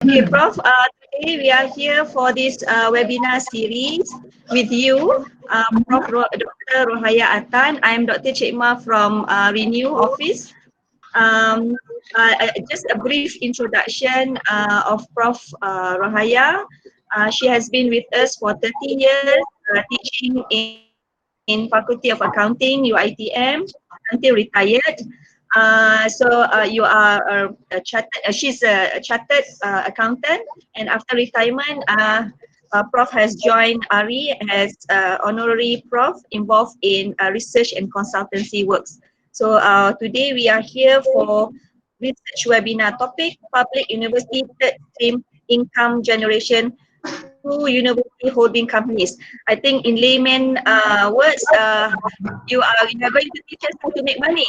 Okay, Prof. Today we are here for this webinar series with you, Dr. Ruhaya Atan. I am Dr. Cik Ma from Renew office. Just a brief introduction of Prof. Ruhaya. She has been with us for 30 years, teaching in Faculty of Accounting, UITM, until retired. You are a chartered, she's a chartered accountant, and after retirement, Prof has joined ARI as honorary Prof involved in research and consultancy works. So today we are here for research webinar topic, public university third stream income generation through university holding companies. I think in layman words, you are going to teach us how to make money.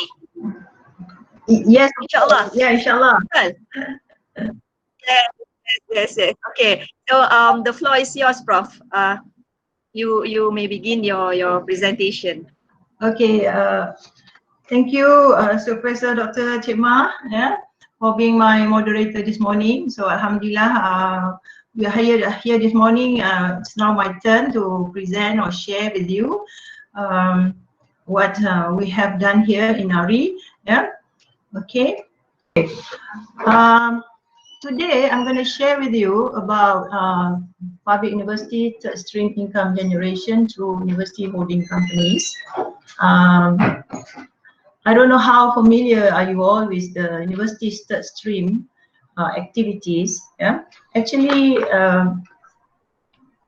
Yes, inshallah. Yeah, inshallah. Yes. Okay. So the floor is yours, Prof. You may begin your presentation. Okay. Thank you, Professor Dr. Cik Ma, for being my moderator this morning. So Alhamdulillah, we are here this morning. It's now my turn to present or share with you what we have done here in ARI. Okay. Today I'm going to share with you about public university third stream income generation through university holding companies. I don't know how familiar are you all with the university's third stream activities. Actually,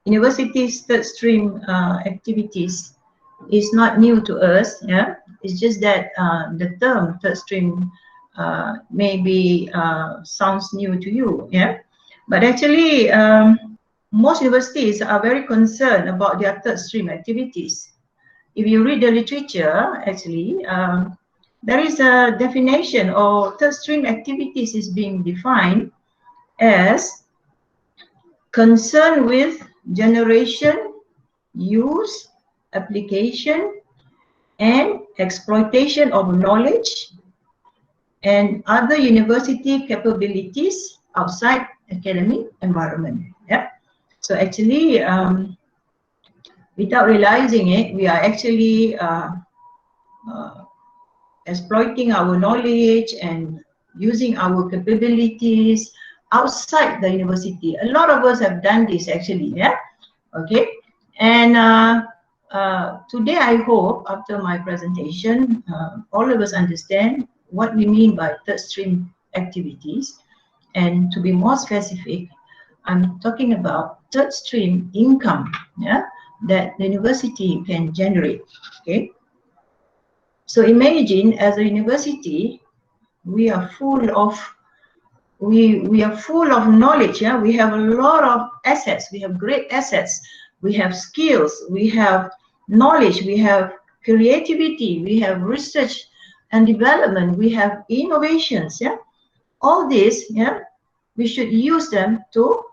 university's third stream activities is not new to us. It's just that the term third stream maybe sounds new to you. But actually, most universities are very concerned about their third stream activities. If you read the literature, actually, there is a definition of third stream activities is being defined as concern with generation, use, application, and exploitation of knowledge and other university capabilities outside academic environment. So actually, without realizing it, we are actually exploiting our knowledge and using our capabilities outside the university. A lot of us have done this actually. Okay. And today I hope after my presentation, all of us understand what we mean by third stream activities. And to be more specific, I'm talking about third stream income that the university can generate. Okay. So imagine as a university, we are full of knowledge. We have a lot of assets. We have great assets. We have skills. We have knowledge. We have creativity. We have research and development. We have innovations. All this. We should use them to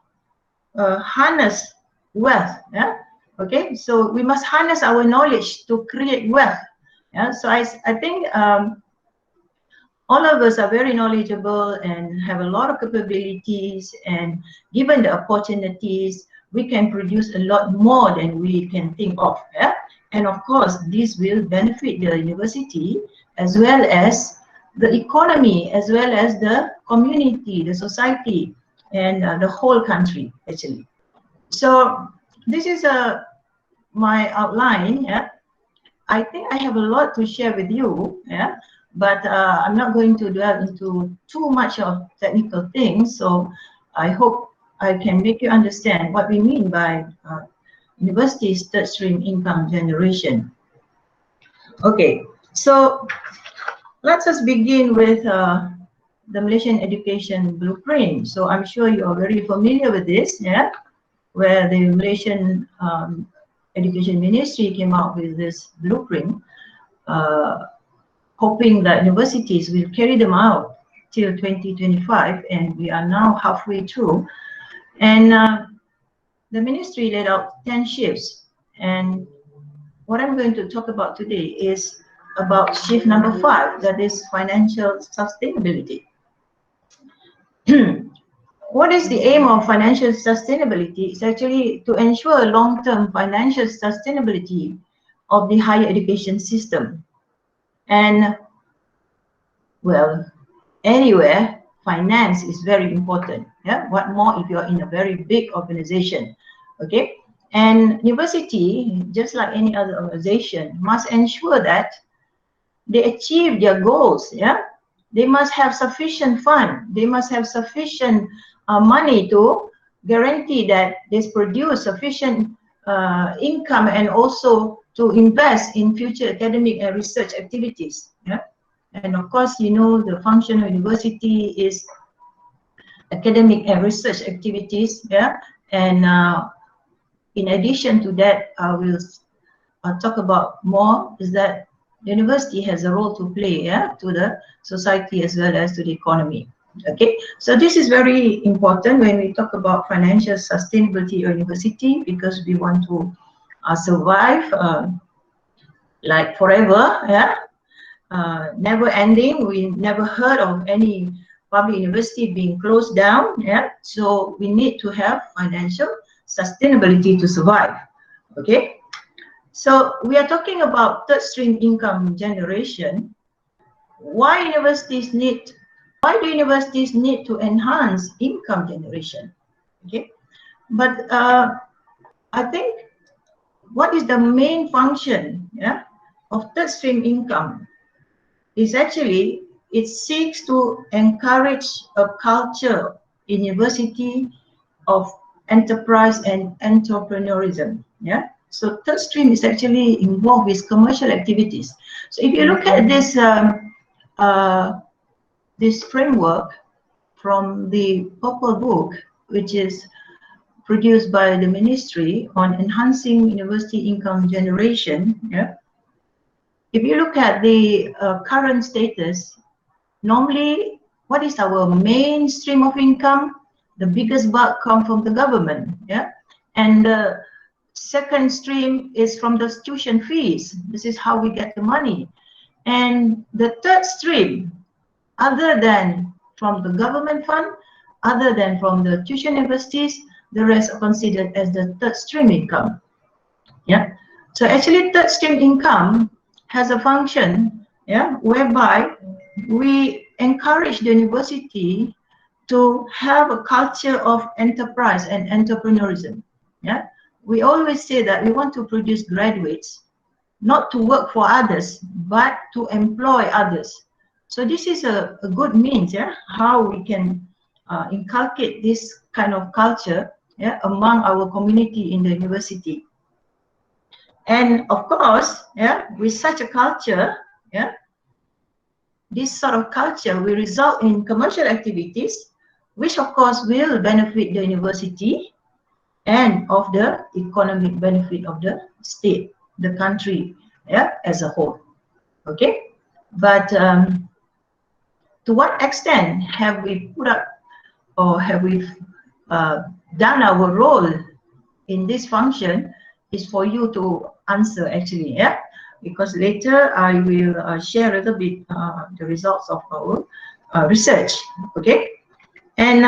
harness wealth. Okay. So we must harness our knowledge to create wealth. So I think all of us are very knowledgeable and have a lot of capabilities, and given the opportunities, we can produce a lot more than we can think of. And of course, this will benefit the university as well as the economy, as well as the community, the society, and the whole country actually. So this is my outline. I think I have a lot to share with you, but I'm not going to delve into too much of technical things. So I hope I can make you understand what we mean by university's third stream income generation. Okay, so let us begin with the Malaysian Education Blueprint. So I'm sure you are very familiar with this, where the Malaysian Education Ministry came out with this blueprint, hoping that universities will carry them out till 2025, and we are now halfway through. And the ministry laid out 10 shifts, and what I'm going to talk about today is about shift number 5, that is financial sustainability. What is the aim of financial sustainability? It's actually to ensure long-term financial sustainability of the higher education system. And well, anywhere, finance is very important. Yeah, what more if you're in a very big organization? Okay, and university, just like any other organization, must ensure that they achieve their goals. Yeah, they must have sufficient fund. They must have sufficient money to guarantee that they produce sufficient income and also to invest in future academic and research activities. Yeah, and of course, you know, the function of university is academic and research activities. Yeah, and in addition to that, I will talk about more is that university has a role to play, yeah, to the society as well as to the economy. Okay, so this is very important when we talk about financial sustainability of university, because we want to survive like forever, yeah, never ending. We never heard of any public university being closed down, yeah, so we need to have financial sustainability to survive. Okay, so we are talking about third stream income generation. Why do universities need to enhance income generation? Okay, but I think what is the main function, yeah, of third stream income is actually it seeks to encourage a culture in university of enterprise and entrepreneurism. Yeah, so third stream is actually involved with commercial activities. So if you look at this framework from the Purple Book, which is produced by the Ministry on enhancing university income generation, yeah, if you look at the current status, normally what is our main stream of income? The biggest bulk comes from the government, yeah, and the second stream is from the tuition fees. This is how we get the money. And the third stream, other than from the government fund, other than from the tuition universities, the rest are considered as the third stream income. Yeah, so actually third stream income has a function, yeah, whereby we encourage the university to have a culture of enterprise and entrepreneurism. Yeah, we always say that we want to produce graduates not to work for others but to employ others. So this is a good means, yeah, how we can inculcate this kind of culture, yeah, among our community in the university. And of course, yeah, with such a culture, yeah, this sort of culture will result in commercial activities, which of course will benefit the university and of the economic benefit of the state, the country, yeah, as a whole. Okay, but to what extent have we put up or have we done our role in this function is for you to answer actually, yeah, because later I will share a little bit the results of our research. Okay, and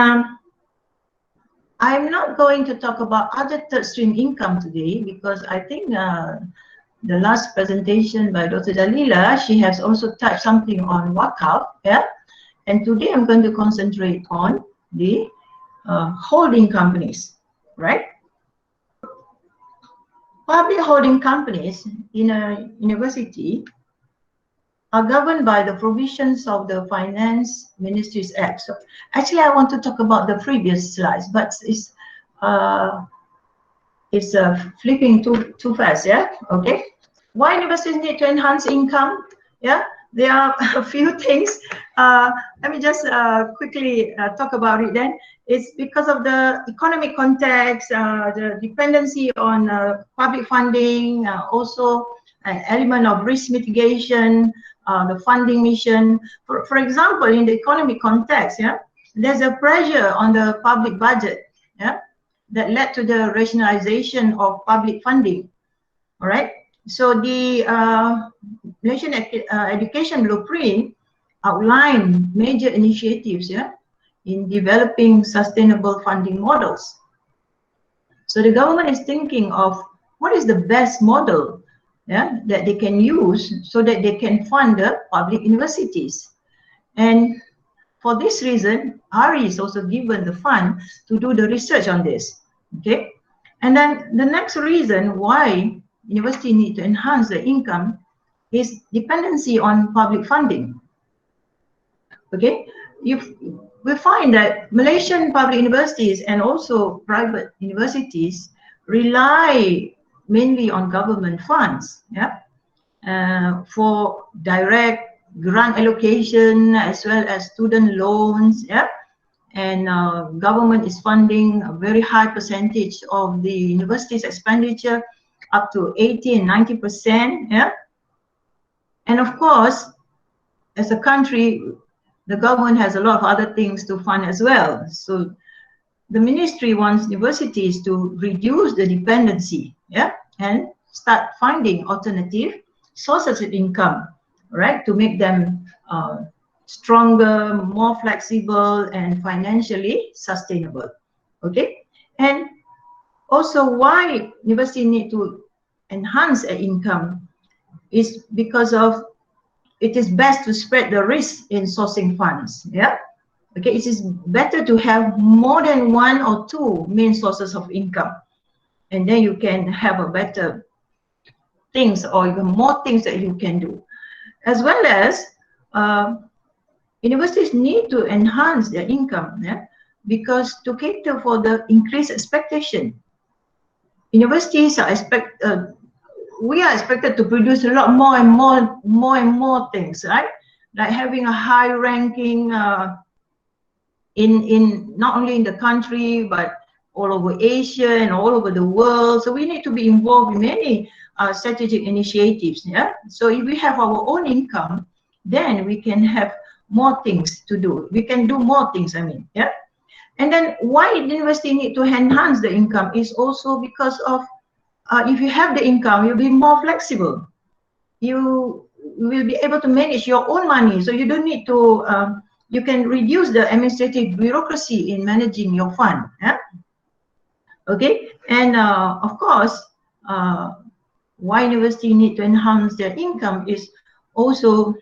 I'm not going to talk about other third stream income today because I think the last presentation by Dr. Dalila, she has also touched something on wakaf, yeah, and today I'm going to concentrate on the holding companies, right? Public holding companies in a university are governed by the provisions of the Finance Ministries Act. So actually, I want to talk about the previous slides, but it's flipping too fast. Yeah. Okay. Why universities need to enhance income? Yeah. There are a few things. Let me just quickly talk about it then. It's because of the economic context, the dependency on public funding, also an element of risk mitigation, the funding mission. For example, in the economic context, yeah, there's a pressure on the public budget, yeah, that led to the rationalization of public funding. All right. So the Nation Education Blueprint outlined major initiatives, yeah, in developing sustainable funding models. So the government is thinking of what is the best model, yeah, that they can use so that they can fund the public universities. And for this reason, RE is also given the fund to do the research on this. Okay, and then the next reason why university need to enhance the income is dependency on public funding. Okay, we find that Malaysian public universities and also private universities rely mainly on government funds, yeah, for direct grant allocation as well as student loans, yeah, and government is funding a very high percentage of the university's expenditure, up to 80 and 90%, yeah. And of course, as a country, the government has a lot of other things to fund as well. So the ministry wants universities to reduce the dependency, yeah, and start finding alternative sources of income, right, to make them stronger, more flexible, and financially sustainable. Okay, and also why university need to enhance their income is because of it is best to spread the risk in sourcing funds. Yeah. Okay, it is better to have more than one or two main sources of income, and then you can have a better things or even more things that you can do. As well as universities need to enhance their income, yeah, because to cater for the increased expectation, universities are we are expected to produce a lot more and more things, right? Like having a high ranking in not only in the country but all over Asia and all over the world. So we need to be involved in many strategic initiatives. Yeah. So if we have our own income, then we can have more things to do. We can do more things. I mean, yeah. And then why university need to enhance the income is also because of if you have the income, you'll be more flexible. You will be able to manage your own money, so you don't need to. You can reduce the administrative bureaucracy in managing your fund. Yeah? Okay, and of course, why university need to enhance their income is also,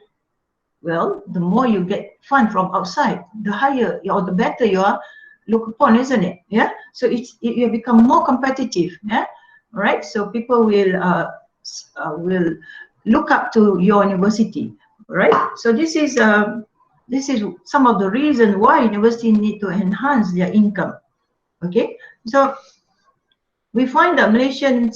well, the more you get fund from outside, the higher or the better you are looked upon, isn't it? Yeah. So you become more competitive. Yeah. Right. So people will look up to your university. Right. So this is some of the reasons why university need to enhance their income. Okay. So we find that Malaysian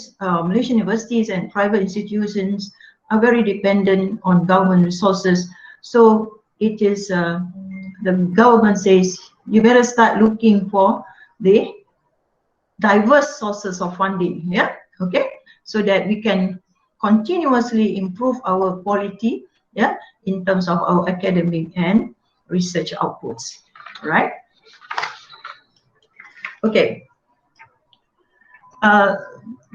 universities and private institutions are very dependent on government resources. So it is the government says you better start looking for the diverse sources of funding. Yeah. Okay. So that we can continuously improve our quality. Yeah. In terms of our academic and research outputs. Right. Okay.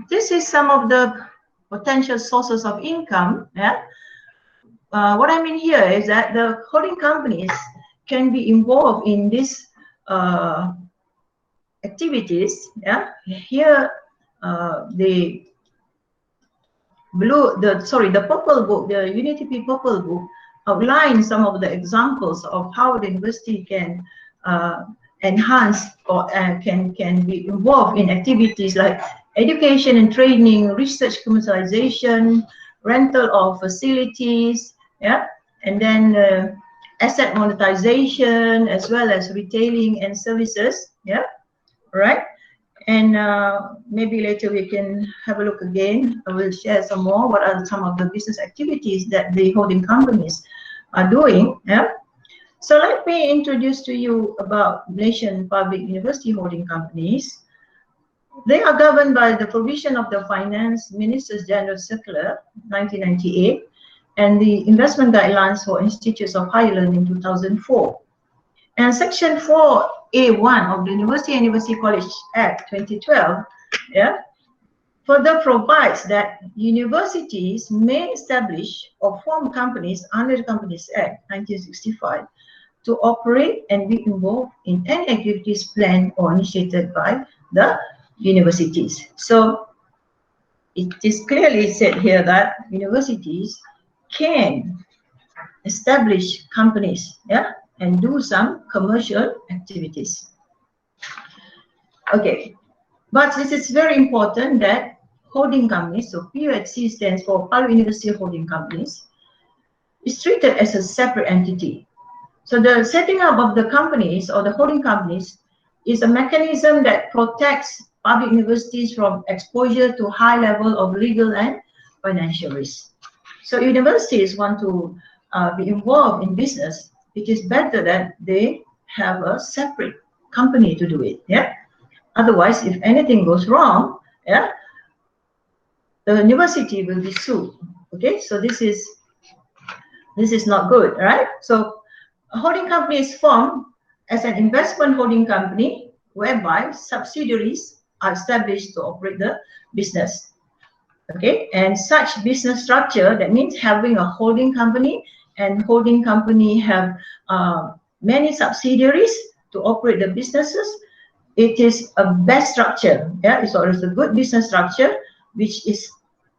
This is some of the potential sources of income. Yeah. What I mean here is that the holding companies can be involved in these activities. Yeah. Here, the purple book, the UniTP purple book, outlines some of the examples of how the university can enhance or can be involved in activities like education and training, research commercialization, rental of facilities, yeah, and then asset monetization as well as retailing and services, yeah, right. And maybe later we can have a look again. I will share some more. What are some of the business activities that the holding companies are doing? Yeah. So let me introduce to you about Malaysian public university holding companies. They are governed by the provision of the Finance Minister's General Circular 1998 and the Investment Guidelines for Institutes of Higher Learning 2004. And Section 4A1 of the University and University College Act 2012, yeah, further provides that universities may establish or form companies under the Companies Act 1965 to operate and be involved in any activities planned or initiated by the universities. So it is clearly said here that universities can establish companies, yeah, and do some commercial activities. Okay, but this is very important that holding companies, so PUHC stands for Public University Holding Companies, is treated as a separate entity. So the setting up of the companies or the holding companies is a mechanism that protects public universities from exposure to high level of legal and financial risk. So universities want to be involved in business, it is better that they have a separate company to do it. Yeah. Otherwise, if anything goes wrong, yeah, the university will be sued. Okay, so this is not good, right? So a holding company is formed as an investment holding company whereby subsidiaries are established to operate the business. Okay, and such business structure, that means having a holding company, and holding company have many subsidiaries to operate the businesses. It is a best structure. Yeah, it's always a good business structure which is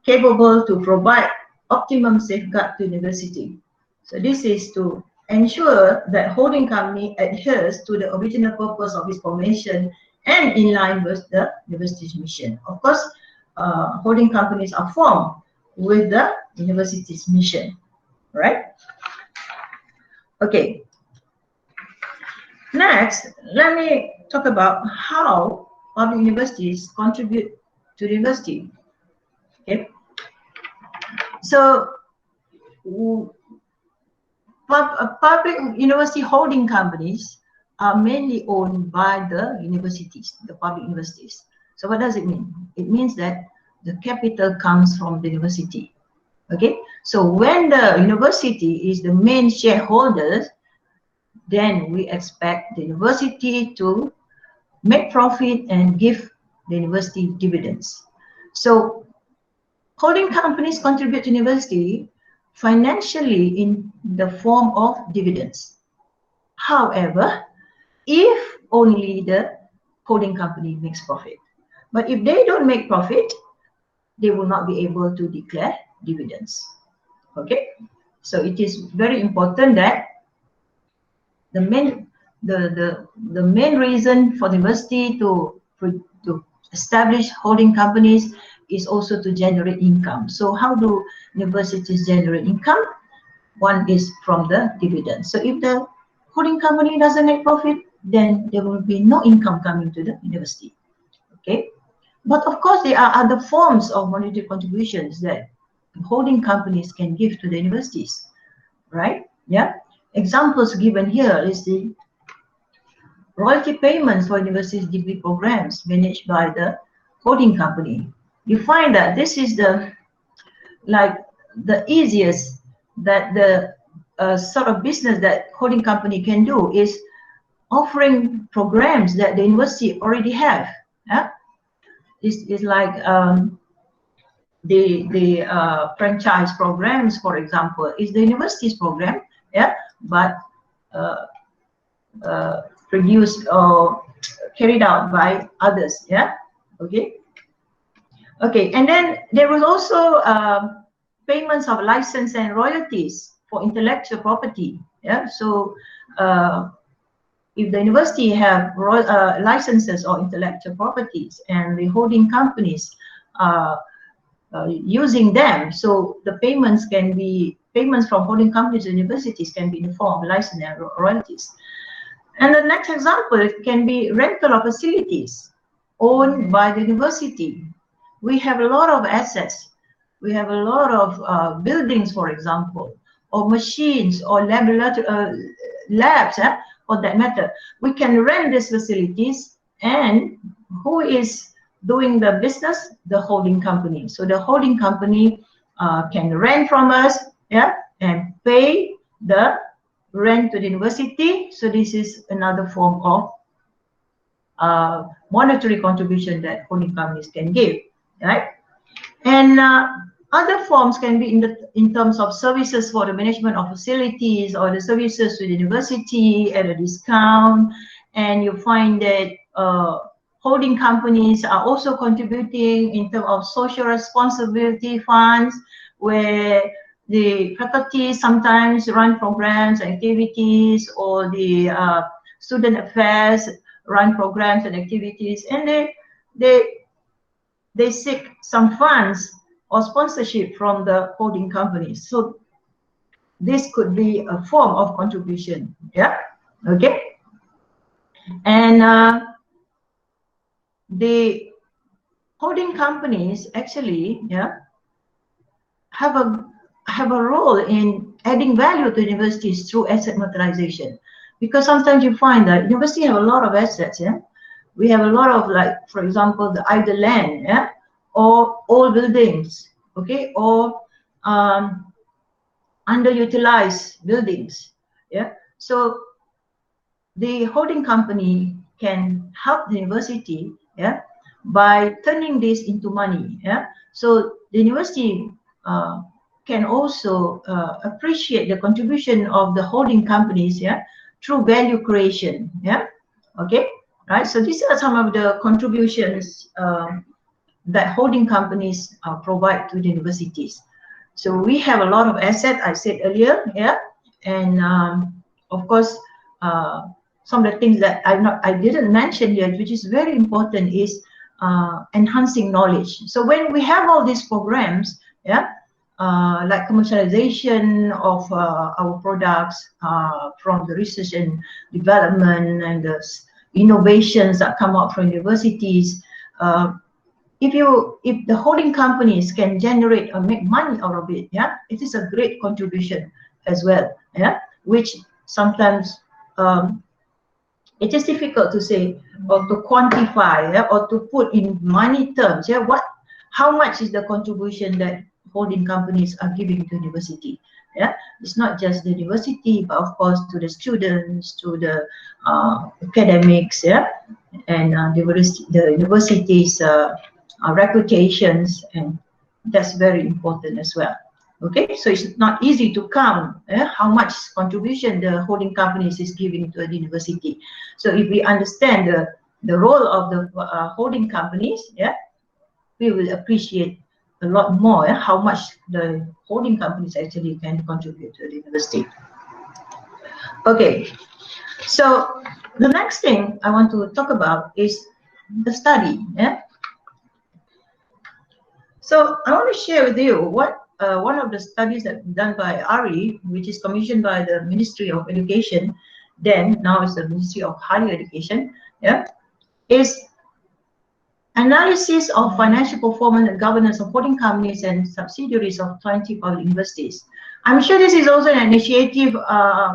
capable to provide optimum safeguard to university. So this is to ensure that holding company adheres to the original purpose of its formation and in line with the university's mission. Of course, holding companies are formed with the university's mission, right? Okay. Next, let me talk about how public universities contribute to the university. Okay. So, public university holding companies are mainly owned by the universities, the public universities. So what does it mean? It means that the capital comes from the university. Okay, so when the university is the main shareholder, then we expect the university to make profit and give the university dividends. So holding companies contribute to university financially in the form of dividends. However, if only the holding company makes profit. But if they don't make profit, they will not be able to declare dividends. Okay, so it is very important that the main reason for the university to establish holding companies is also to generate income. So how do universities generate income? One is from the dividends. So if the holding company doesn't make profit, then there will be no income coming to the university. Okay, but of course there are other forms of monetary contributions that holding companies can give to the universities, right? Yeah, examples given here is the royalty payments for universities degree programs managed by the holding company. You find that this is the easiest that the sort of business that holding company can do is offering programs that the university already have. Yeah? It's like the franchise programs, for example, is the university's program, yeah, but produced or carried out by others, yeah. Okay, and then there was also payments of license and royalties for intellectual property, yeah. So if the university have licenses or intellectual properties and the holding companies using them, so the payments from holding companies to universities can be in the form of license and royalties. And the next example can be rental of facilities owned by the university. We have a lot of assets. We have a lot of buildings, for example, or machines or labs, for that matter. We can rent these facilities, and who is doing the business? The holding company. So the holding company can rent from us, yeah, and pay the rent to the university. So this is another form of monetary contribution that holding companies can give, right? And Other forms can be in terms of services for the management of facilities or the services to the university at a discount. And you find that holding companies are also contributing in terms of social responsibility funds, where the faculty sometimes run programs and activities, or the student affairs run programs and activities, and they seek some funds or sponsorship from the holding companies. So this could be a form of contribution. Yeah, okay. And the holding companies actually, yeah, have a role in adding value to universities through asset monetization, because sometimes you find that university have a lot of assets. Yeah, we have a lot of, like, for example, the either land, yeah, or old buildings, okay, or underutilized buildings. Yeah, so the holding company can help the university, yeah, by turning this into money. Yeah, so the university can also appreciate the contribution of the holding companies, yeah, through value creation. Yeah, okay, right. So these are some of the contributions that holding companies provide to the universities. So we have a lot of assets, I said earlier, yeah, and of course, some of the things that I didn't mention yet, which is very important, is enhancing knowledge. So when we have all these programs, yeah, like commercialization of our products from the research and development and the innovations that come out from universities, if the holding companies can generate or make money out of it, yeah, it is a great contribution as well. Yeah, which sometimes it is difficult to say or to quantify, yeah, or to put in money terms. Yeah, how much is the contribution that holding companies are giving to university? Yeah, it's not just the university, but of course to the students, to the academics, yeah, and the universities' reputations, and that's very important as well. Okay, so it's not easy to count how much contribution the holding companies is giving to the university. So if we understand the role of the holding companies, yeah, we will appreciate a lot more how much the holding companies actually can contribute to the university. Okay, so the next thing I want to talk about is the study. Yeah. So I want to share with you what one of the studies that done by ARI, which is commissioned by the Ministry of Education, then now it's the Ministry of Higher Education, yeah, is analysis of financial performance and governance of holding companies and subsidiaries of 20 public universities. I'm sure this is also an initiative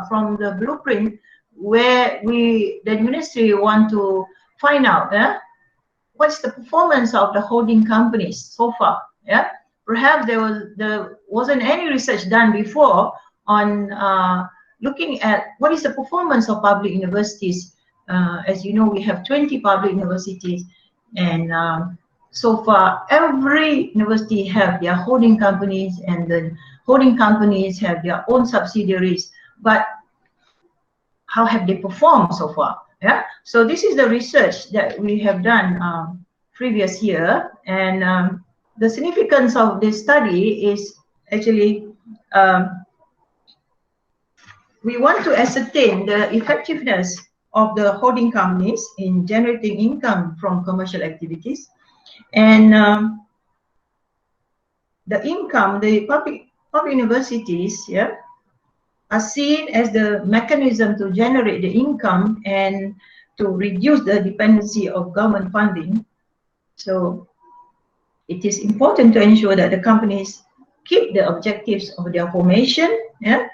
from the blueprint, where the ministry want to find out what's the performance of the holding companies so far. Yeah, perhaps there wasn't any research done before on looking at what is the performance of public universities. As you know, we have 20 public universities, and so far every university have their holding companies, and the holding companies have their own subsidiaries, but how have they performed so far? Yeah, so this is the research that we have done previous year, and the significance of this study is actually we want to ascertain the effectiveness of the holding companies in generating income from commercial activities, and the income, the public universities, yeah, are seen as the mechanism to generate the income and to reduce the dependency of government funding. So it is important to ensure that the companies keep the objectives of their formation, yeah,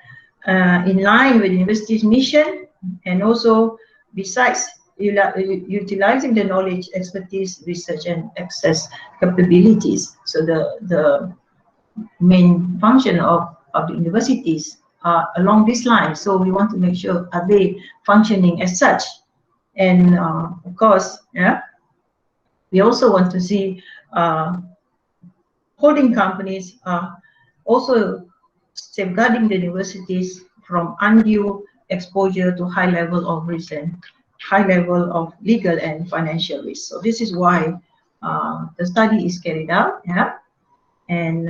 in line with the university's mission, and also besides utilizing the knowledge, expertise, research, and access capabilities. So the main function of the universities along this line. So we want to make sure, are they functioning as such? And of course, yeah, we also want to see holding companies are also safeguarding the universities from undue exposure to high level of risk and high level of legal and financial risk. So this is why the study is carried out, yeah, and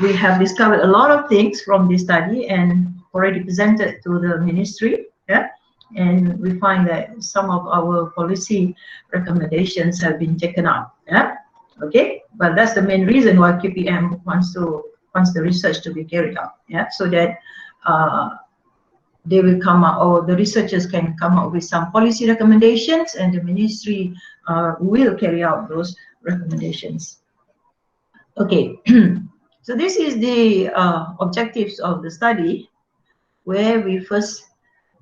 we have discovered a lot of things from this study and already presented to the ministry, yeah, and we find that some of our policy recommendations have been taken up, yeah, okay, but that's the main reason why QPM wants the research to be carried out, yeah, so that they will come up, or the researchers can come up with some policy recommendations, and the ministry will carry out those recommendations. Okay, so this is the objectives of the study, where we first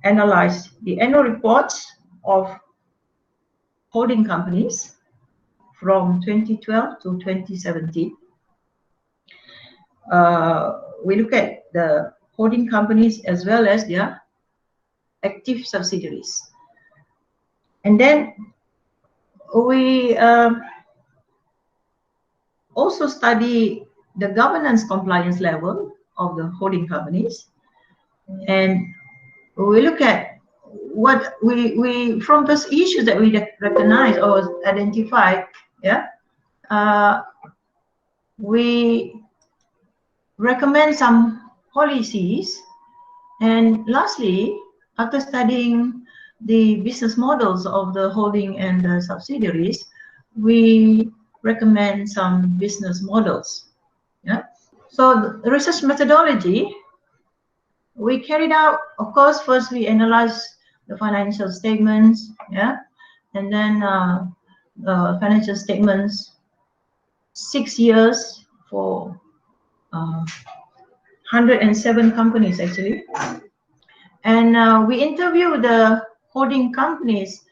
analyze the annual reports of holding companies from 2012 to 2017. We look at the holding companies as well as their active subsidiaries. And then we also study the governance compliance level of the holding companies. And we look at what we from those issues that we recognize or identify, yeah, we recommend some policies. And lastly, after studying the business models of the holding and the subsidiaries, we recommend some business models. Yeah. So the research methodology, we carried out, of course, first we analyzed the financial statements, yeah, and then financial statements 6 years for 107 companies actually. And we interviewed the holding companies'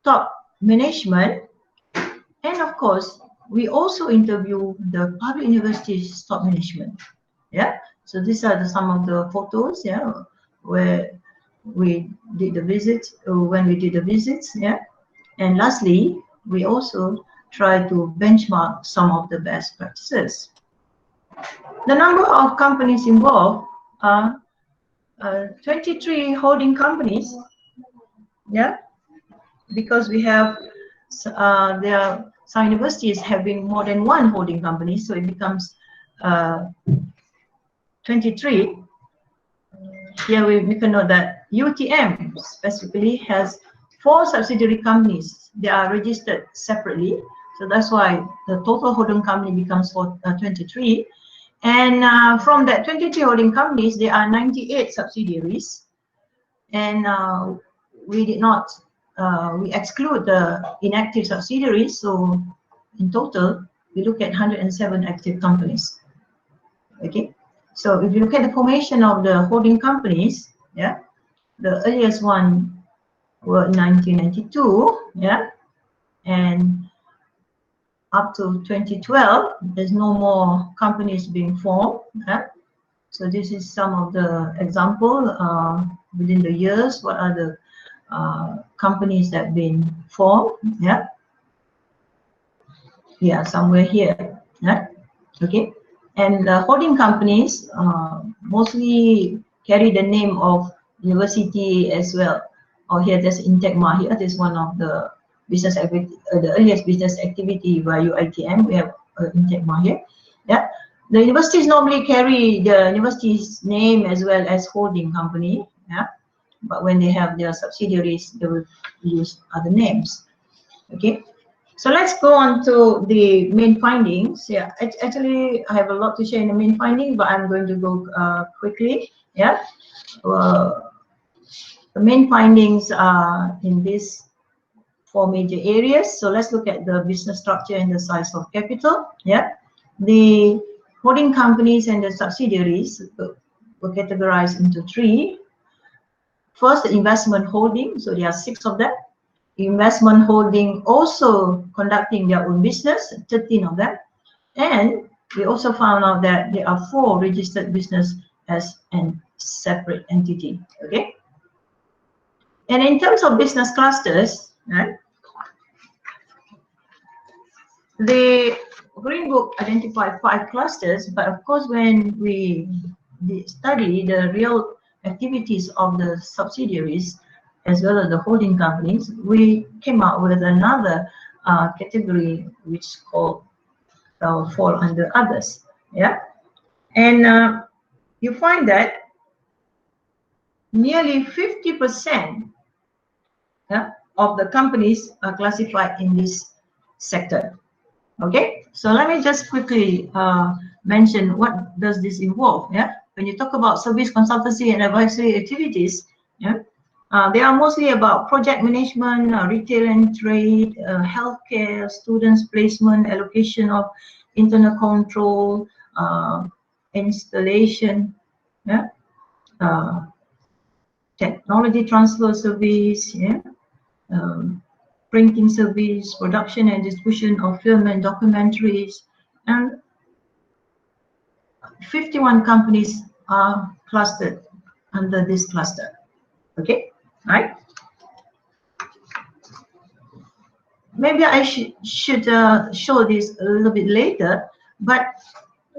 top management, and of course, we also interview the public universities' top management. Yeah, so these are some of the photos, yeah, where we did the visits, when we did the visits, yeah. And lastly, we also try to benchmark some of the best practices. The number of companies involved are 23 holding companies, yeah, because we have there are some universities having more than one holding company, so it becomes 23. Here we can note that UTM specifically has 4 subsidiary companies. They are registered separately, so that's why the total holding company becomes 23. And from that 23 holding companies, there are 98 subsidiaries, and we did not we exclude the inactive subsidiaries. So in total, we look at 107 active companies. Okay, so if you look at the formation of the holding companies, yeah, the earliest one were in 1992, yeah, and up to 2012, there's no more companies being formed. Yeah? So this is some of the example within the years. What are the companies that have been formed? Yeah, yeah, somewhere here. Yeah, okay. And the holding companies mostly carry the name of university as well. Or here, there's Intecma. Here, there's one of the business activity, the earliest business activity by UITM. We have Intecma here. Yeah, the universities normally carry the university's name as well as holding company. Yeah, but when they have their subsidiaries, they will use other names. Okay, so let's go on to the main findings. Yeah, actually, I have a lot to share in the main findings, but I'm going to go quickly. Yeah, the main findings are in this 4 major areas. So let's look at the business structure and the size of capital. Yeah, the holding companies and the subsidiaries were categorized into 3. First, the investment holding. So there are 6 of them. Investment holding also conducting their own business, 13 of them. And we also found out that there are 4 registered business as a separate entity. Okay. And in terms of business clusters, right? the Green Book identified 5 clusters, but of course when we study the real activities of the subsidiaries as well as the holding companies, we came up with another category which is called fall under others. Yeah, and you find that nearly 50% of the companies are classified in this sector. Okay, so let me just quickly mention what does this involve. Yeah, when you talk about service consultancy and advisory activities, yeah, they are mostly about project management, retail and trade, healthcare, students placement, allocation of internal control, installation, yeah, technology transfer service, yeah, printing service, production and distribution of film and documentaries, and 51 companies are clustered under this cluster. Okay, right? Maybe I should show this a little bit later, but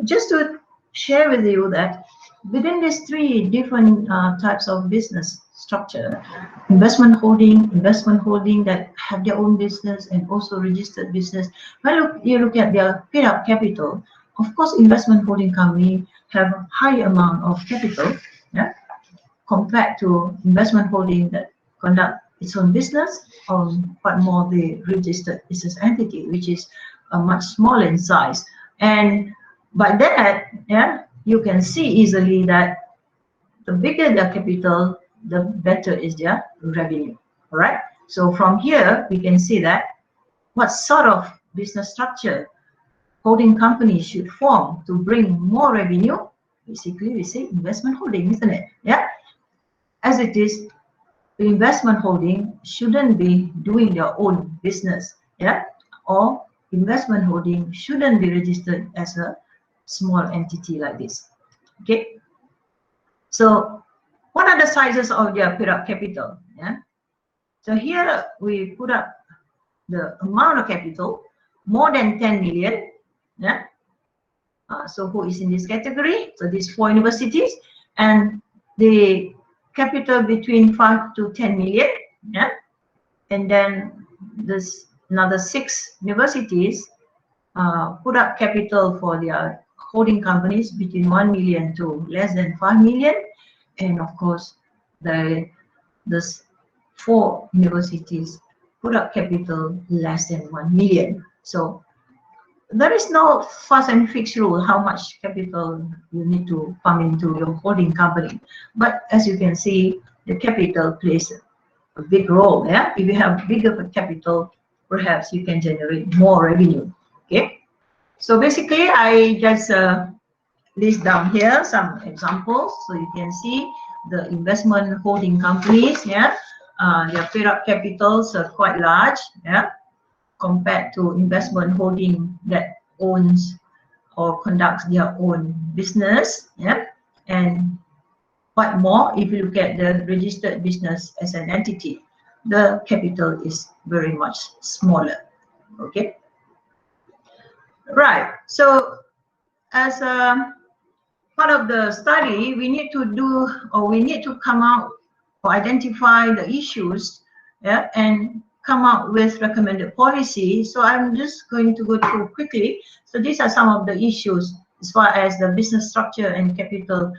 just to share with you that within these 3 different types of business structure, investment holding that have their own business and also registered business. When you look at their paid-up capital, of course, investment holding company have a high amount of capital, yeah, compared to investment holding that conduct its own business, but more the registered business entity, which is much smaller in size. And by that, yeah, you can see easily that the bigger the capital, the better is their revenue. All right. So from here, we can see that what sort of business structure holding companies should form to bring more revenue. Basically, we say investment holding, isn't it? Yeah. As it is, the investment holding shouldn't be doing their own business. Yeah. Or investment holding shouldn't be registered as a small entity like this. Okay. So what are the sizes of their paid-up capital? Yeah. So here we put up the amount of capital more than 10 million. Yeah. So who is in this category? So these 4 universities, and the capital between 5 to 10 million. Yeah. And then this another 6 universities put up capital for their holding companies between 1 million to less than 5 million. And of course, this 4 universities put up capital less than 1 million. So there is no fast and fixed rule how much capital you need to pump into your holding company. But as you can see, the capital plays a big role. Yeah, if you have bigger capital, perhaps you can generate more revenue. Okay, so basically, I just list down here some examples so you can see the investment holding companies. Yeah, their paid-up capitals are quite large. Yeah, compared to investment holding that owns or conducts their own business. Yeah, and what more, if you look at the registered business as an entity, the capital is very much smaller. Okay, right. So as a part of the study, we need to do, or we need to come out or identify the issues, yeah, and come up with recommended policy. So I'm just going to go through quickly. So these are some of the issues as far as the business structure and capital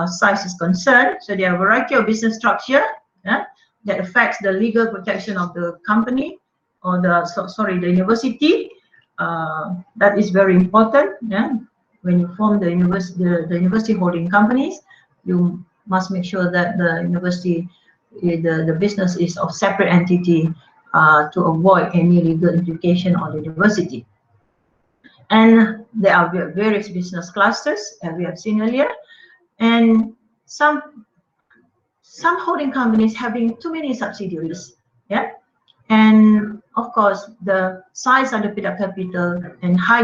size is concerned. So there are a variety of business structure, yeah, that affects the legal protection of the company or the university. That is very important. Yeah. When you form the university holding companies, you must make sure that the university, the business is of separate entity to avoid any legal implication on the university. And there are various business clusters, as we have seen earlier, and some holding companies having too many subsidiaries. Yeah, and of course the size of the paid-up capital and high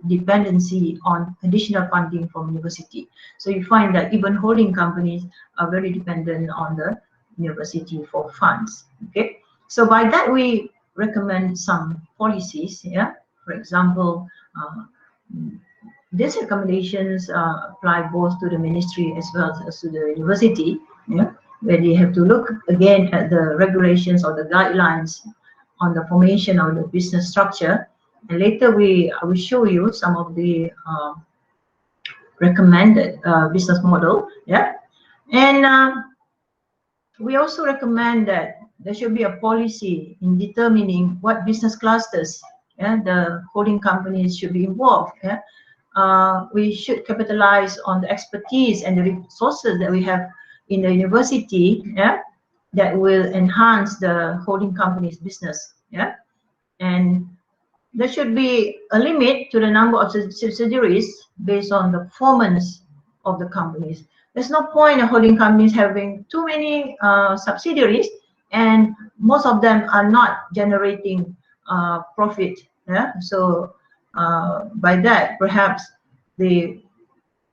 dependency on additional funding from university. So you find that even holding companies are very dependent on the university for funds. Okay, so by that we recommend some policies. Yeah, For example, these recommendations apply both to the ministry as well as to the university, yeah, where they have to look again at the regulations or the guidelines on the formation of the business structure. And later I will show you some of the recommended business model, yeah. And we also recommend that there should be a policy in determining what business clusters, yeah, the holding companies should be involved. Yeah. We should capitalize on the expertise and the resources that we have in the university, yeah, that will enhance the holding company's business. Yeah. And there should be a limit to the number of subsidiaries based on the performance of the companies. There's no point in holding companies having too many subsidiaries and most of them are not generating profit. Yeah? So by that, perhaps the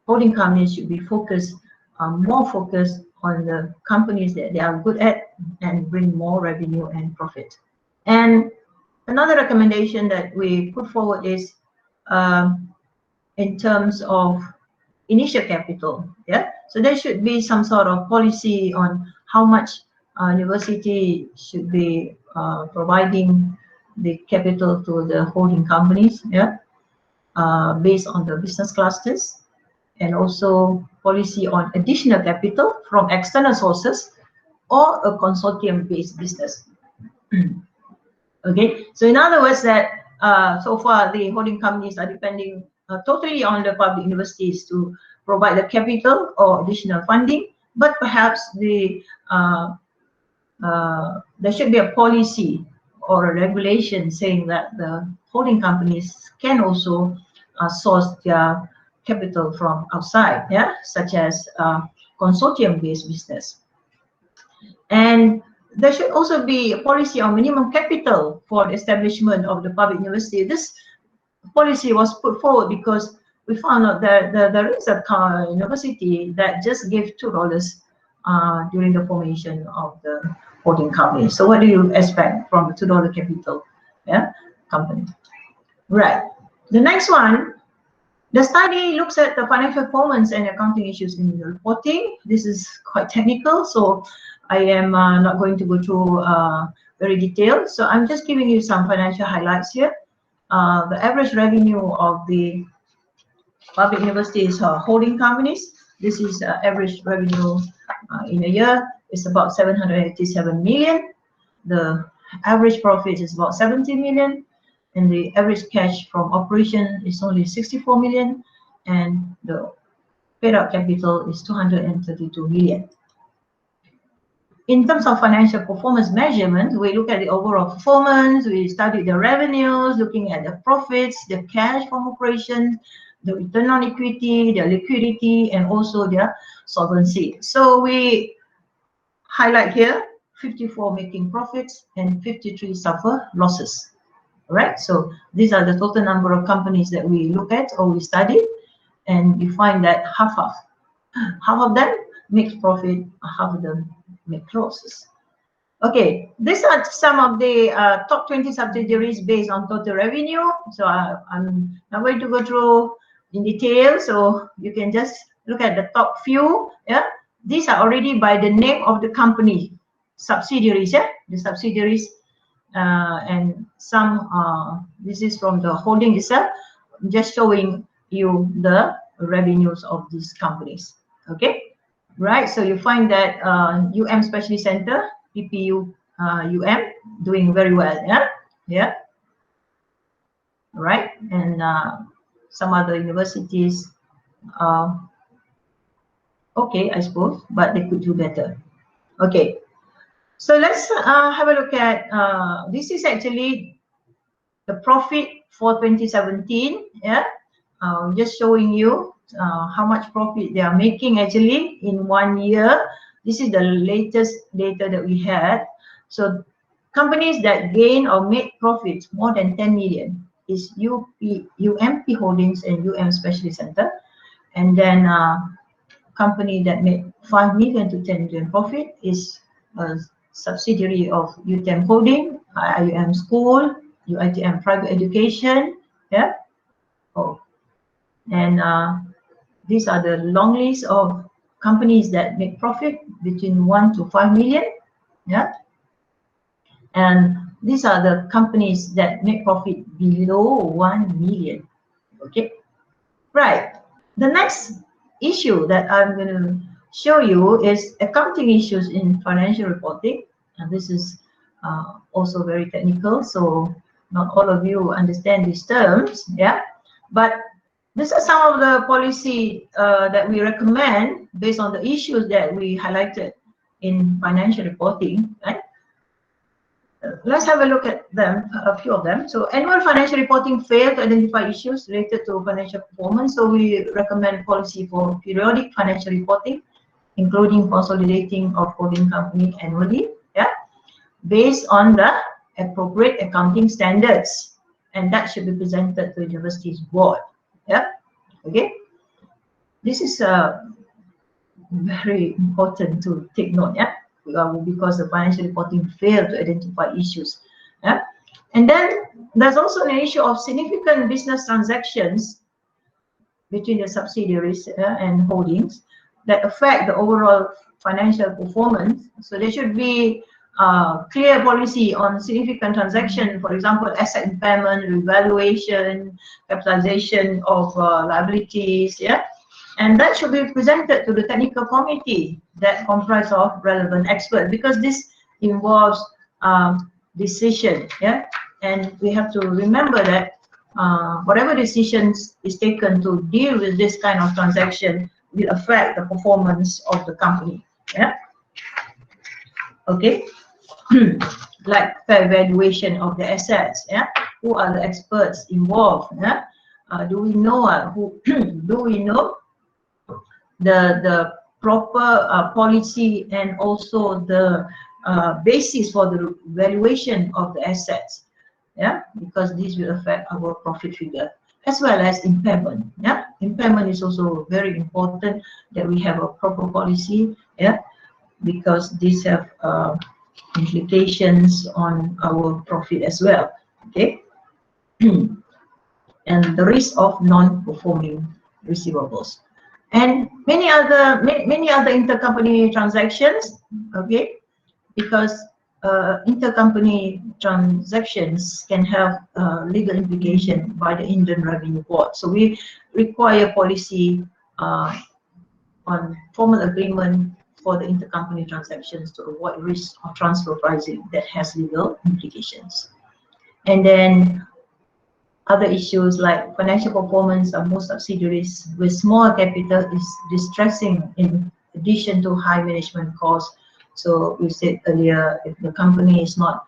holding companies should be more focused on the companies that they are good at and bring more revenue and profit. And another recommendation that we put forward is in terms of initial capital. Yeah, so there should be some sort of policy on how much university should be providing the capital to the holding companies. Yeah, based on the business clusters, and also policy on additional capital from external sources or a consortium-based business. Okay, so in other words that so far the holding companies are depending totally on the public universities to provide the capital or additional funding, but perhaps there should be a policy or a regulation saying that the holding companies can also source their capital from outside, yeah, such as consortium-based business. And there should also be a policy on minimum capital for the establishment of the public university. This policy was put forward because we found out that there is a university that just gave $2 during the formation of the holding company. So what do you expect from the $2 capital, yeah, company? Right. The next one, the study looks at the financial performance and accounting issues in the reporting. This is quite technical, so I am not going to go through very detailed. So I'm just giving you some financial highlights here. The average revenue of the public universities holding companies. This is average revenue in a year. It's about 787 million. The average profit is about 70 million. And the average cash from operation is only 64 million. And the paid out capital is 232 million. In terms of financial performance measurement, we look at the overall performance, we study the revenues, looking at the profits, the cash from operations, the return on equity, their liquidity, and also their solvency. So we highlight here 54 making profits and 53 suffer losses. All right, so these are the total number of companies that we look at or we study, and you find that half of them makes profit, half of them make losses. Okay, these are some of the top 20 subsidiaries based on total revenue. So I'm not going to go through in detail, so you can just look at the top few. Yeah, these are already by the name of the company subsidiaries. Yeah, the subsidiaries, and some this is from the holding itself, just showing you the revenues of these companies. Okay. Right, so you find that UM Specialist Center, PPU UM, doing very well, yeah, yeah. Right, and some other universities, okay, I suppose, but they could do better. Okay, so let's have a look at this is actually the profit for 2017. Yeah, just showing you how much profit they are making actually in 1 year. This is the latest data that we had. So companies that gain or make profits more than 10 million is UMP Holdings and UM Specialist Center. And then company that make 5 million to 10 million profit is a subsidiary of UTM Holding, IUM School, UITM Private Education, Yeah. Oh, and these are the long list of companies that make profit between 1 to 5 million. Yeah. And these are the companies that make profit below 1 million. Okay. Right. The next issue that I'm going to show you is accounting issues in financial reporting. And this is also very technical, so not all of you understand these terms. Yeah. But these are some of the policy that we recommend based on the issues that we highlighted in financial reporting. Right? Let's have a look at them, a few of them. So annual financial reporting failed to identify issues related to financial performance. So we recommend policy for periodic financial reporting, including consolidating of holding company annually, yeah, based on the appropriate accounting standards. And that should be presented to the university's board. Yeah, okay. This is very important to take note, yeah, because the financial reporting failed to identify issues. Yeah? And then there's also an issue of significant business transactions between the subsidiaries and holdings that affect the overall financial performance. So there should be clear policy on significant transaction, for example, asset impairment, revaluation, capitalization of liabilities, yeah. And that should be presented to the technical committee that comprises of relevant experts, because this involves decision, yeah. And we have to remember that whatever decisions is taken to deal with this kind of transaction will affect the performance of the company, yeah. Okay. Like fair valuation of the assets, yeah. Who are the experts involved? Yeah. Do we know who? Do we know the proper policy and also the basis for the valuation of the assets? Yeah, because this will affect our profit figure, as well as impairment. Yeah, impairment is also very important that we have a proper policy. Yeah, because these have implications on our profit as well. Okay. And the risk of non-performing receivables, and many other intercompany transactions. Okay, because intercompany transactions can have legal implication by the Indian Revenue Board. So we require policy on formal agreement for the intercompany transactions to avoid risk of transfer pricing that has legal implications. And then other issues like financial performance of most subsidiaries with small capital is distressing in addition to high management costs. So we said earlier, if the company is not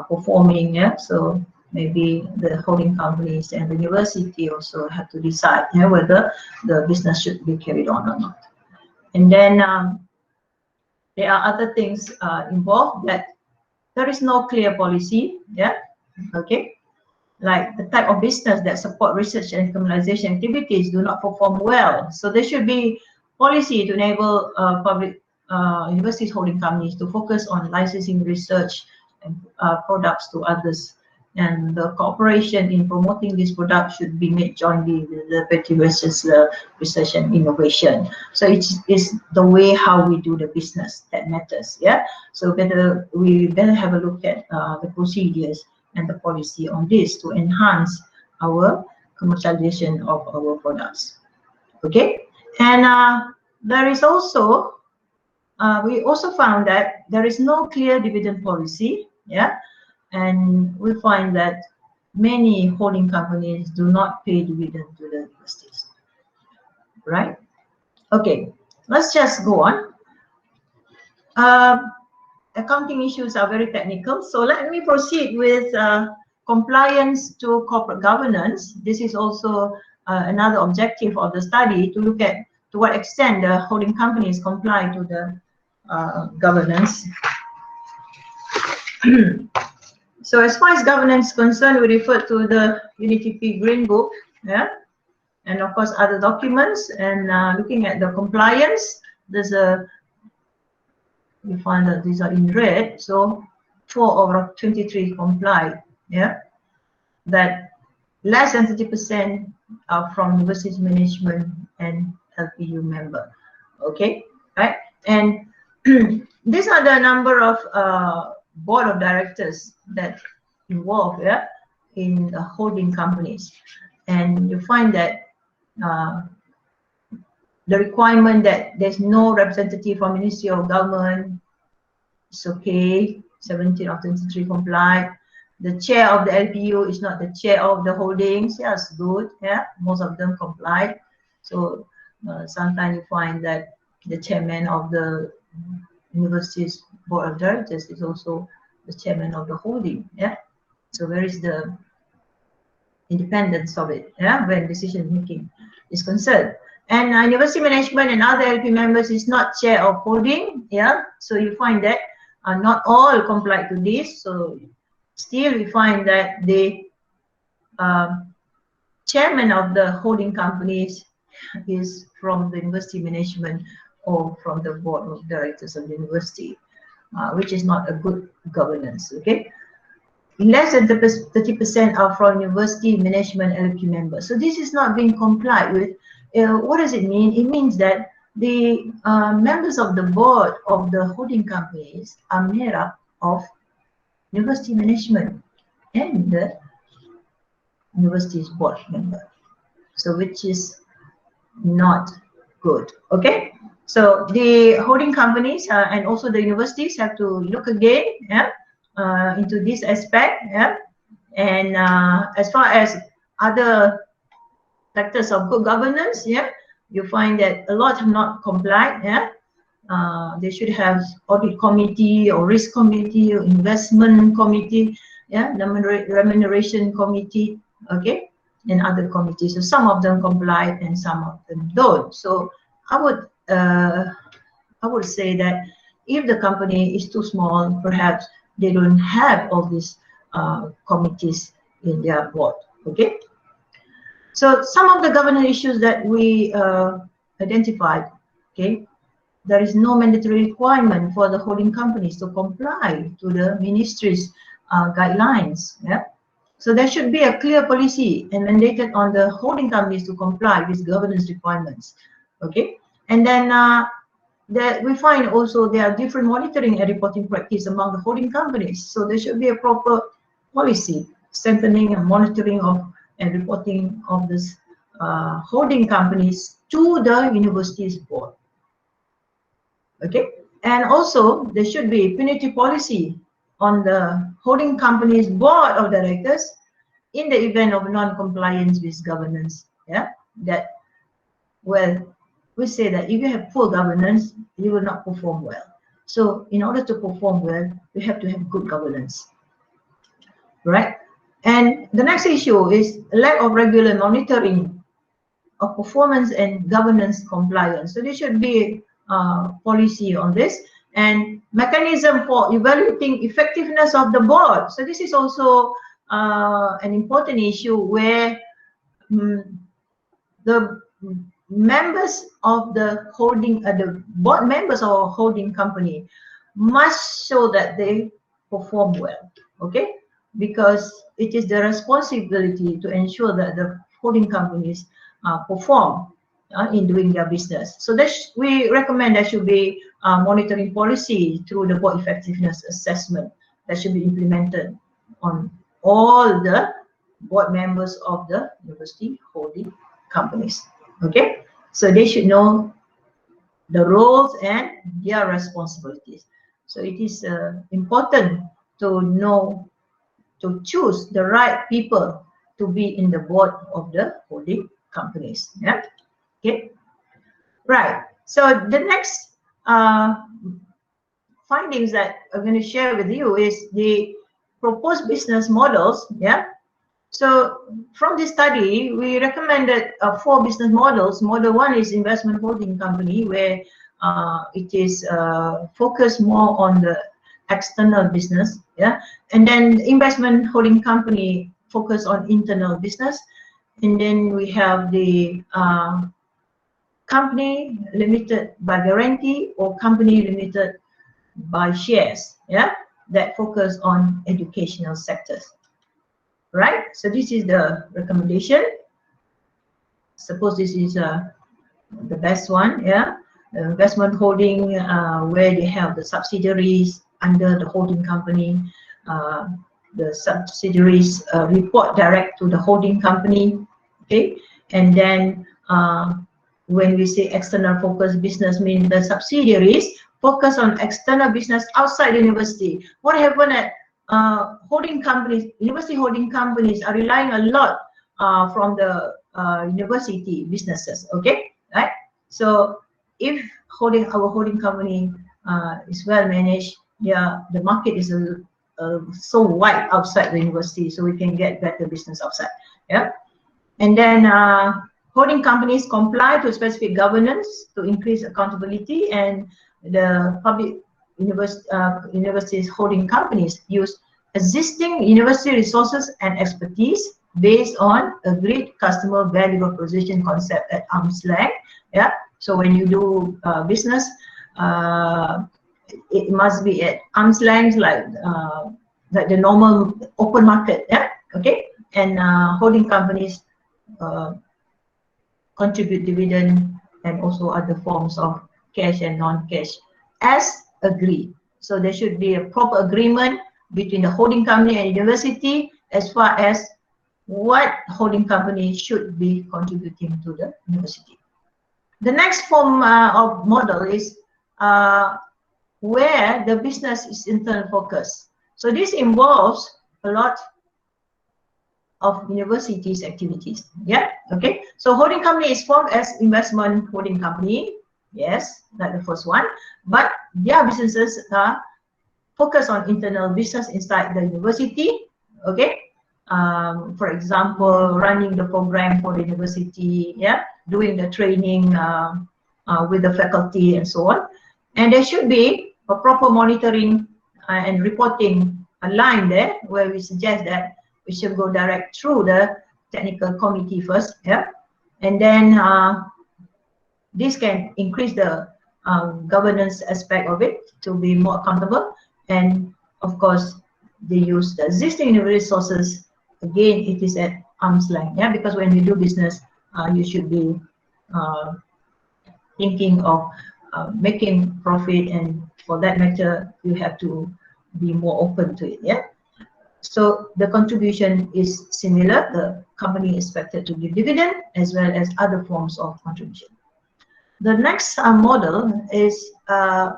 performing, yeah, so maybe the holding companies and the university also have to decide, yeah, whether the business should be carried on or not. And then there are other things involved, that there is no clear policy, yeah, okay, like the type of business that support research and commercialization activities do not perform well. So there should be policy to enable public universities holding companies to focus on licensing research and products to others, and the cooperation in promoting these products should be made jointly with the Petty Research and Innovation. So it's the way how we do the business that matters. Yeah. So we better have a look at the procedures and the policy on this to enhance our commercialization of our products. Okay. And there is also we also found that there is no clear dividend policy. Yeah. And we find that many holding companies do not pay dividend to the universities. Right? Okay, let's just go on. Accounting issues are very technical, so let me proceed with compliance to corporate governance. This is also another objective of the study, to look at to what extent the holding companies comply to the governance. So as far as governance is concerned, we refer to the UniTP Green Book, yeah, and of course other documents. And looking at the compliance, there's we find that these are in red. So 4 over 23 comply, yeah. That less than 30% are from university management and LPU member. Okay, right? And these are the number of board of directors that involved, yeah, in holding companies. And you find that the requirement that there's no representative from Ministry of Government, it's okay, 17 of 23 complied. The chair of the LPU is not the chair of the holdings. Yes, good. Yeah, most of them complied. So sometimes you find that the chairman of the university's board of directors is also the chairman of the holding. Yeah. So where is the independence of it? Yeah, when decision making is concerned. And university management and other LP members is not chair of holding. Yeah. So you find that not all comply to this. So still we find that the chairman of the holding companies is from the university management or from the board of directors of the university, which is not a good governance. Okay, less than 30% are from university management LP members. So this is not being complied with. What does it mean? It means that the members of the board of the holding companies are made up of university management and the university's board member. So which is not good. Okay, so the holding companies and also the universities have to look again, yeah, into this aspect, yeah. And as far as other factors of good governance, yeah, you find that a lot have not complied, yeah. They should have audit committee or risk committee or investment committee, yeah, remuneration committee, okay, and other committees. So some of them comply and some of them don't. So I would say that if the company is too small, perhaps they don't have all these committees in their board. Okay. So some of the governance issues that we identified. Okay. There is no mandatory requirement for the holding companies to comply to the ministry's guidelines. Yeah. So there should be a clear policy and mandated on the holding companies to comply with governance requirements. Okay. And then that we find also there are different monitoring and reporting practice among the holding companies. So there should be a proper policy strengthening and monitoring of and reporting of this holding companies to the university's board. Okay, and also there should be punitive policy on the holding company's board of directors in the event of non-compliance with governance. Yeah, that, well, we say that if you have poor governance, you will not perform well. So in order to perform well, you have to have good governance, right? And the next issue is lack of regular monitoring of performance and governance compliance. So there should be policy on this and mechanism for evaluating effectiveness of the board. So this is also an important issue where the members of the holding, the board members of a holding company must show that they perform well. Okay, because it is the responsibility to ensure that the holding companies perform in doing their business. So that we recommend there should be monitoring policy through the board effectiveness assessment that should be implemented on all the board members of the university holding companies. Okay, so they should know the roles and their responsibilities. So it is important to know, to choose the right people to be in the board of the holding companies. Yeah. Okay. Right. So the next findings that I'm going to share with you is the proposed business models. Yeah. So from this study, we recommended 4 business models. Model 1 is investment holding company, where it is focused more on the external business, yeah, and then investment holding company focus on internal business, and then we have the company limited by guarantee or company limited by shares, yeah, that focus on educational sectors. right? So this is the recommendation. Suppose this is the best one, yeah. Investment holding, where they have the subsidiaries under the holding company. The subsidiaries report direct to the holding company, okay. And then when we say external focus business, means the subsidiaries focus on external business outside the university. What happened at holding companies, university holding companies are relying a lot from the university businesses, okay, right? So if our holding company is well managed, yeah, the market is so wide outside the university, so we can get better business outside, yeah. And then holding companies comply to specific governance to increase accountability, and the public universities holding companies use existing university resources and expertise based on agreed customer value proposition concept at arm's length, yeah. So when you do business, it must be at arm's length, like the normal open market, yeah, okay. And holding companies contribute dividend and also other forms of cash and non-cash as agreed. So there should be a proper agreement between the holding company and university as far as what holding company should be contributing to the university. The next form of model is where the business is internal focus. So this involves a lot of universities activities, yeah, okay. So holding company is formed as investment holding company, yes, like the first one, but their businesses are focused on internal business inside the university, okay. For example, running the program for the university, yeah, doing the training with the faculty and so on. And there should be a proper monitoring and reporting line there, where we suggest that we should go direct through the technical committee first, yeah. And then this can increase the governance aspect of it to be more accountable. And of course, they use the existing resources. Again, it is at arm's length, yeah, because when you do business, you should be thinking of making profit, and for that matter, you have to be more open to it, yeah. So the contribution is similar. The company is expected to give dividend as well as other forms of contribution. The next model is a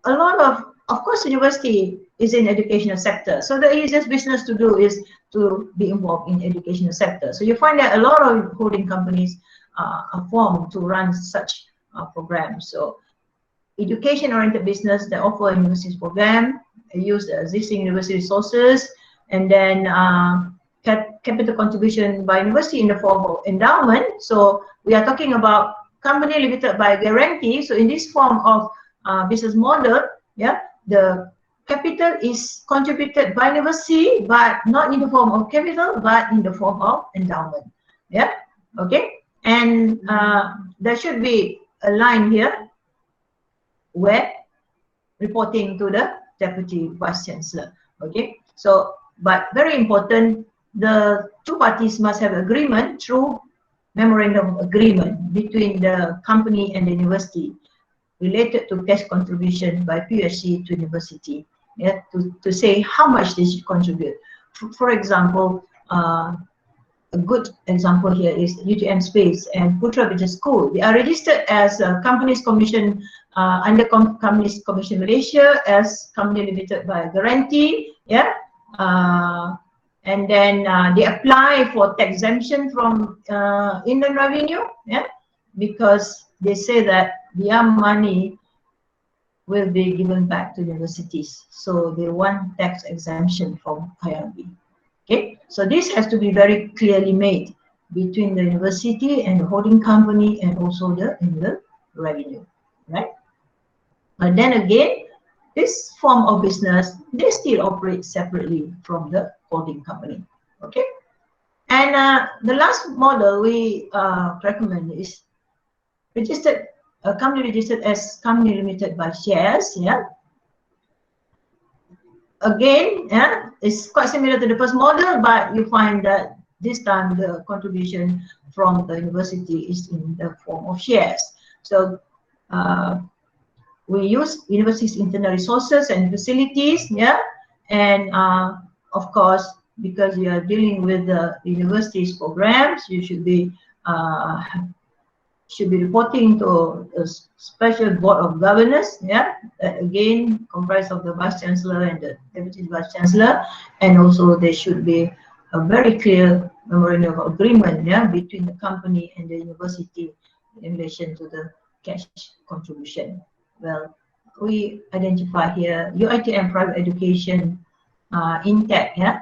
lot of course, university is in educational sector. So the easiest business to do is to be involved in educational sector. So you find that a lot of holding companies are formed to run such programs. So education-oriented business that offer universities program, use the existing university resources, and then capital contribution by university in the form of endowment. So we are talking about company limited by guarantee. So in this form of business model, yeah, the capital is contributed by university, but not in the form of capital, but in the form of endowment. Yeah, okay. And there should be a line here where reporting to the Deputy Vice Chancellor. Okay, so but very important, the two parties must have agreement through memorandum of agreement between the company and the university related to cash contribution by PUSC to university, yeah, to say how much they should contribute. For example, a good example here is UTM Space and Putra Business School. They are registered as Companies Commission under Companies Commission Malaysia as company limited by guarantee, yeah. And then they apply for tax exemption from Inland Revenue, yeah, because they say that their money will be given back to universities. So they want tax exemption from IRB. Okay, so this has to be very clearly made between the university and the holding company and also the Inland Revenue, right? But then again, this form of business, they still operate separately from the holding company. Okay, and the last model we recommend is registered company registered as company limited by shares. Yeah, again, yeah, it's quite similar to the first model, but you find that this time the contribution from the university is in the form of shares. So we use university's internal resources and facilities, yeah, and of course, because you are dealing with the university's programs, you should be reporting to a special board of governors, yeah, that again comprised of the vice chancellor and the deputy vice chancellor, and also there should be a very clear memorandum of agreement, yeah, between the company and the university in relation to the cash contribution. Well, we identify here UiTM private education intact, yeah,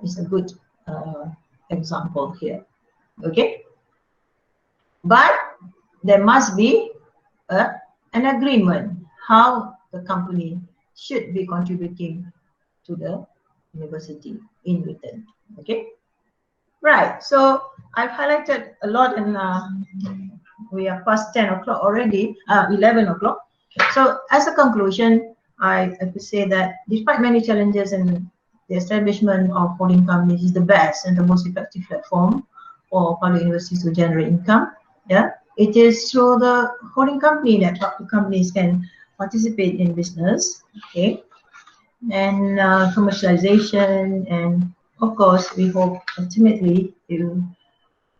is a good example here. Okay. But there must be an agreement how the company should be contributing to the university in return. Okay, right. So I've highlighted a lot, and we are past 10 o'clock already, 11 o'clock. So as a conclusion, I could say that despite many challenges, and the establishment of holding companies is the best and the most effective platform for public universities to generate income. Yeah, it is through the holding company that public companies can participate in business, okay, and commercialization, and of course we hope ultimately it will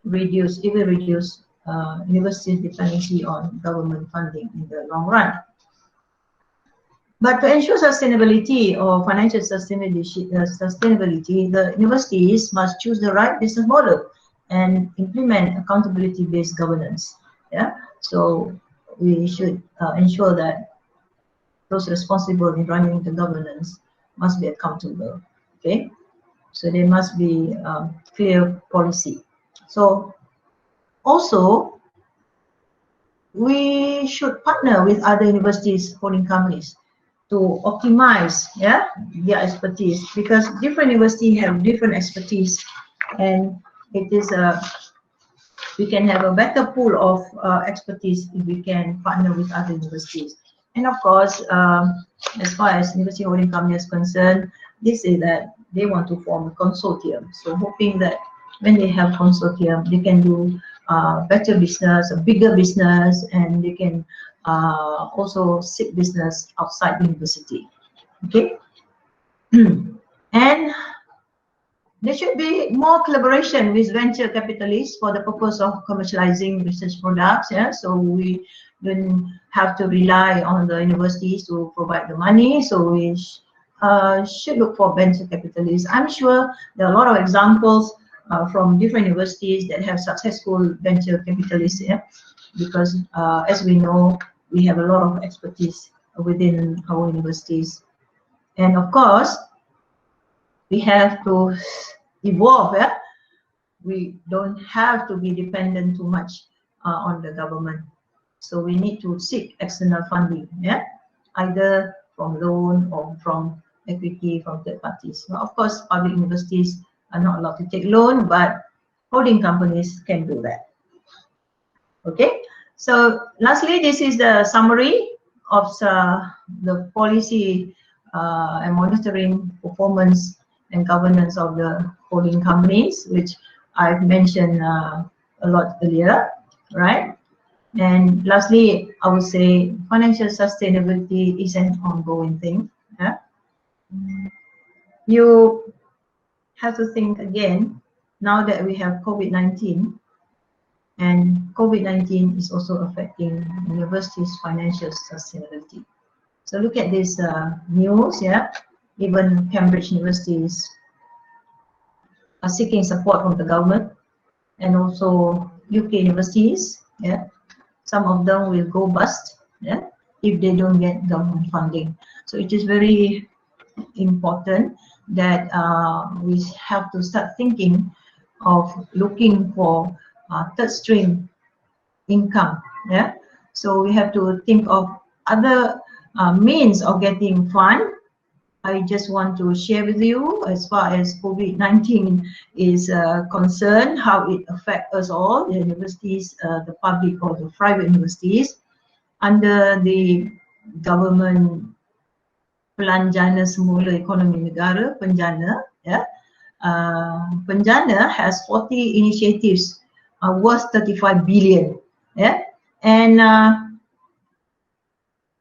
reduce university dependency on government funding in the long run. But to ensure sustainability or financial sustainability, the universities must choose the right business model and implement accountability-based governance. Yeah, so we should ensure that those responsible in running the governance must be accountable. Okay, so there must be clear policy. So also, we should partner with other universities holding companies to optimize, yeah, their expertise, because different universities have different expertise, and it is we can have a better pool of expertise if we can partner with other universities. And of course, as far as university holding company is concerned, they say that they want to form a consortium. So hoping that when they have consortium, they can do better business, a bigger business, and they can also seek business outside the university. Okay. And there should be more collaboration with venture capitalists for the purpose of commercializing research products. Yeah, so we don't have to rely on the universities to provide the money. So we should look for venture capitalists. I'm sure there are a lot of examples from different universities that have successful venture capitalists. Yeah, because as we know, we have a lot of expertise within our universities, and of course, we have to evolve. Yeah? We don't have to be dependent too much on the government. So we need to seek external funding, yeah, either from loan or from equity from third parties. Now, of course, public universities are not allowed to take loan, but holding companies can do that. Okay. So lastly, this is the summary of the policy and monitoring performance and governance of the holding companies, which I've mentioned a lot earlier, right? And lastly, I would say financial sustainability is an ongoing thing. Yeah? You have to think again, now that we have COVID-19, and COVID-19 is also affecting universities' financial sustainability. So look at this news, yeah? Even Cambridge universities are seeking support from the government, and also UK universities, yeah? Some of them will go bust, yeah, if they don't get government funding. So it is very important that we have to start thinking of looking for third stream income. Yeah, so we have to think of other means of getting fund. I just want to share with you, as far as COVID-19 is concerned, how it affects us all, the universities, the public or the private universities. Under the government Pelanjana Semula Ekonomi Negara, Penjana, ya. Penjana has 40 initiatives worth 35 billion, yeah. And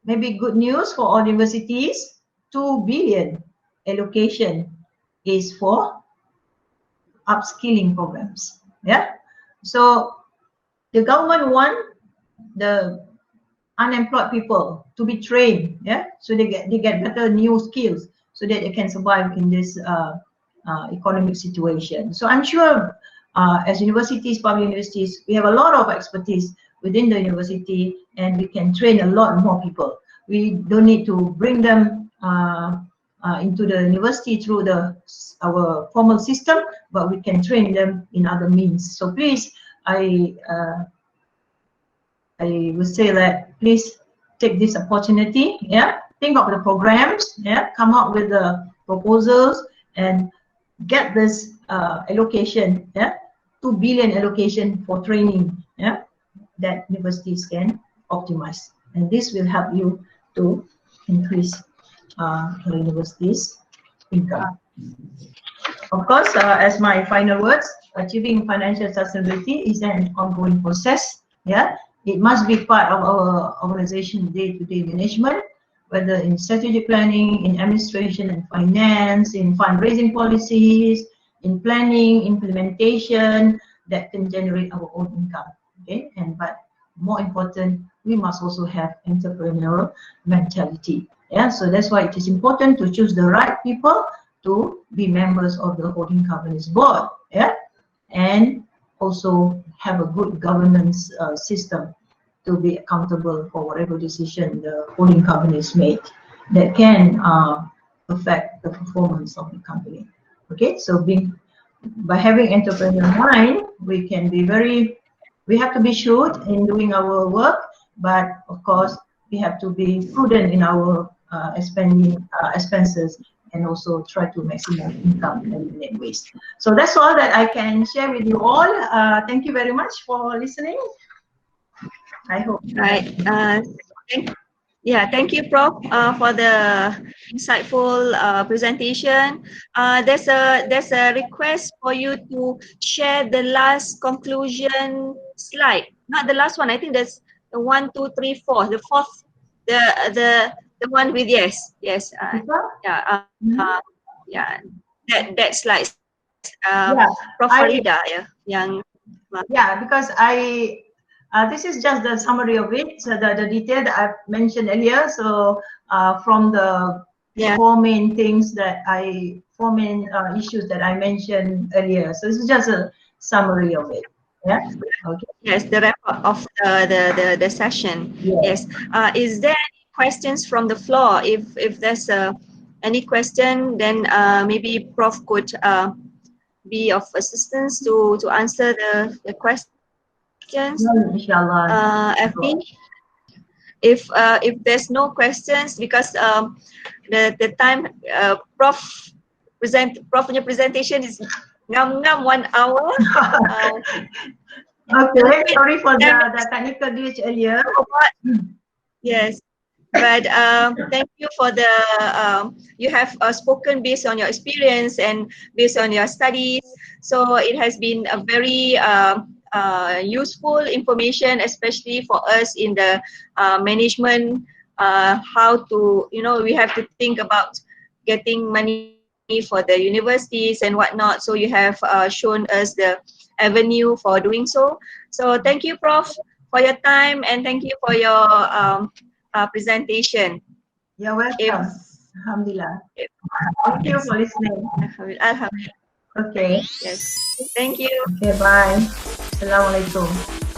maybe good news for all universities, 2 billion allocation is for upskilling programs, yeah. So the government want the unemployed people to be trained, yeah, so they get better new skills so that they can survive in this economic situation. So I'm sure as universities, public universities, we have a lot of expertise within the university, and we can train a lot more people. We don't need to bring them into the university through our formal system, but we can train them in other means. So please, I would say that please take this opportunity, yeah, think of the programs, yeah, come up with the proposals and get this allocation, yeah, 2 billion allocation for training, yeah, that universities can optimize, and this will help you to increase the university's income. Of course, as my final words, achieving financial sustainability is an ongoing process, yeah. It must be part of our organization day-to-day management, whether in strategic planning, in administration and finance, in fundraising policies, in planning, implementation that can generate our own income. Okay, but more important, we must also have entrepreneurial mentality. Yeah, so that's why it is important to choose the right people to be members of the holding company's board. Yeah, and also have a good governance system to be accountable for whatever decision the holding companies make that can affect the performance of the company. Okay, so by having entrepreneurial mind, we can be we have to be shrewd in doing our work, but of course we have to be prudent in our expenses, and also try to maximize income and eliminate waste. So that's all that I can share with you all. Thank you very much for listening. I hope. Right. Thank you, Prof, for the insightful presentation. There's a request for you to share the last conclusion slide. Not the last one. I think that's the 1, 2, 3, 4. The fourth, the one with yes. That slides. Prof Farida, because this is just the summary of it, so the detail that I've mentioned earlier. So from the four main things that four main issues that I mentioned earlier. So this is just a summary of it. Yeah. Okay. Yes, the wrap up of the session. Yes. Is there any questions from the floor? If there's any question, then maybe Prof could be of assistance to answer the questions. Inshallah. FB. If there's no questions, because the time Prof punya presentation is ngam 1 hour. Okay, sorry for the technical glitch earlier. Yes, but thank you for the you have spoken based on your experience and based on your studies. So it has been a very useful information, especially for us in the management, how to, we have to think about getting money for the universities and whatnot. So you have shown us the avenue for doing so. So thank you, Prof, for your time, and thank you for your presentation. You're welcome. Alhamdulillah. Thank you for listening. Alhamdulillah. Okay. Yes. Thank you. Okay, bye. Assalamualaikum.